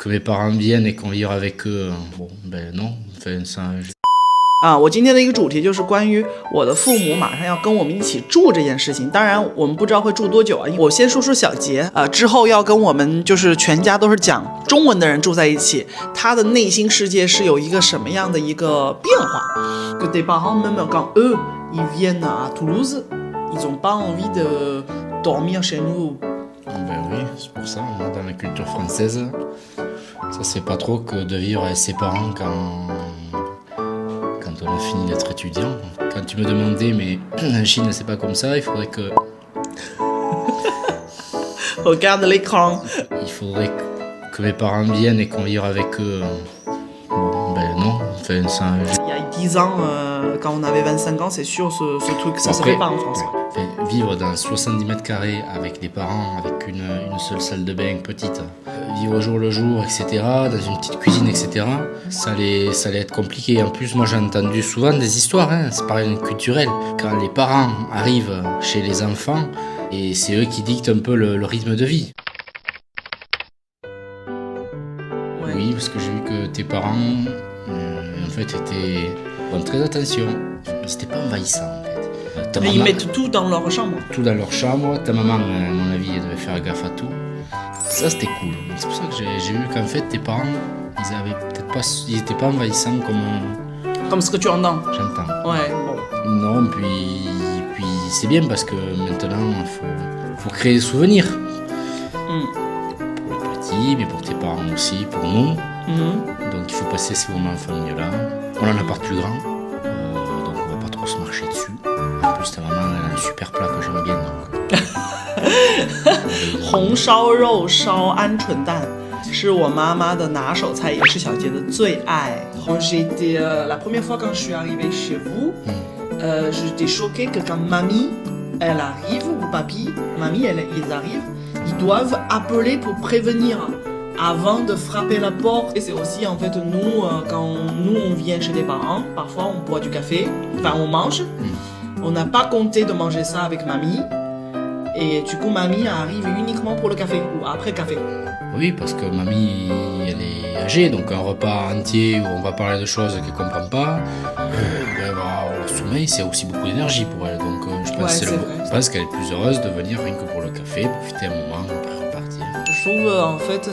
que mes parents viennent et qu'on vivre avec eux, bon, ben non, enfin ça.我今天的一个主题就是关于我的父母马上要跟我们一起住这件事情。当然，我们不知道会住多久啊。我先说说小杰，之后要跟我们就是全家都是讲中文的人住在一起，他的内心世界是有一个什么样的一个变化。Que tes parents même quand eux ils viennent à Toulouse, ils ont pas envie de dormir chez nous. Ben oui, c'est pour ça. Moi, dans la culture française, ça c'est pas trop que de vivre avec ses parents quand on a fini d'être étudiant. Quand tu me demandais, mais en Chine c'est pas comme ça, il faudrait que... Regarde l'écran. Il faudrait que mes parents viennent et qu'on vive avec eux. Bon, ben non, enfin ça... Il y a 10 ans, quand on avait 25 ans, c'est sûr, ce truc, ça se fait pas en France. Enfin, vivre dans 70 mètres carrés avec des parents, avec une seule salle de bain petite, vivre au jour le jour, etc., dans une petite cuisine, etc., ça allait être compliqué. En plus, moi j'ai entendu souvent des histoires, hein, c'est pareil culturel, quand les parents arrivent chez les enfants, et c'est eux qui dictent un peu le rythme de vie. Ouais. Oui, parce que j'ai vu que tes parents, en fait, font très attention. C'était pas envahissant, en fait. Mais ils mettent tout dans leur chambre. Tout dans leur chambre. Ta maman, à mon avis, elle devait faire gaffe à tout. Ça, c'était cool. C'est pour ça que j'ai vu qu'en fait, tes parents, ils étaient pas envahissants comme ce que tu entends. J'entends. Ouais, bon. Non, puis c'est bien parce que maintenant, il faut créer des souvenirs. Pour les petits, mais pour tes parents aussi, pour nous. Donc il faut passer ces moments en famille-là. On a un appart plus grand, donc on va pas trop se marcher dessus. En plus, ta maman elle a un super plat que j'aime bien. Donc, 红烧肉烧鹌鹑蛋是我妈妈的拿手菜，也是小杰的最爱。J'étais la première fois quand je suis arrivée chez vous, j'étais choquée que quand mamie elle arrive ou papy, mamie ils arrivent, ils doivent appeler pour prévenir avant de frapper la porte. Et c'est aussi en fait nous quand on vient chez les parents, parfois on boit du café, enfin on mange. On n'a pas compté de manger ça avec mamie. Et du coup, mamie arrive uniquement pour le café ou après café. Oui, parce que mamie, elle est âgée, donc un repas entier où on va parler de choses qu'elle ne comprend pas, au sommeil, c'est aussi beaucoup d'énergie pour elle. Donc je pense qu'elle est plus heureuse de venir rien que pour le café, profiter un moment, après repartir. Je trouve en fait,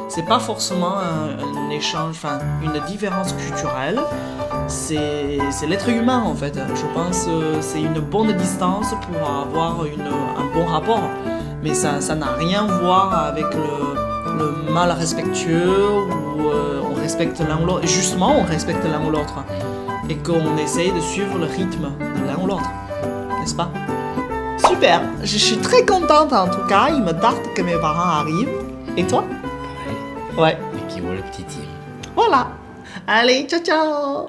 c'est pas forcément un échange, enfin une différence culturelle. C'est l'être humain en fait. Je pense que c'est une bonne distance pour avoir un bon rapport. Mais ça n'a rien à voir avec le mal respectueux où on respecte l'un ou l'autre. Justement, on respecte l'un ou l'autre. Et qu'on essaye de suivre le rythme de l'un ou l'autre. N'est-ce pas? Super, je suis très contente en tout cas. Il me tarde que mes parents arrivent. Et toi? Pareil. Ouais. Et qui voit le petit team. Voilà. Allez, ciao ciao.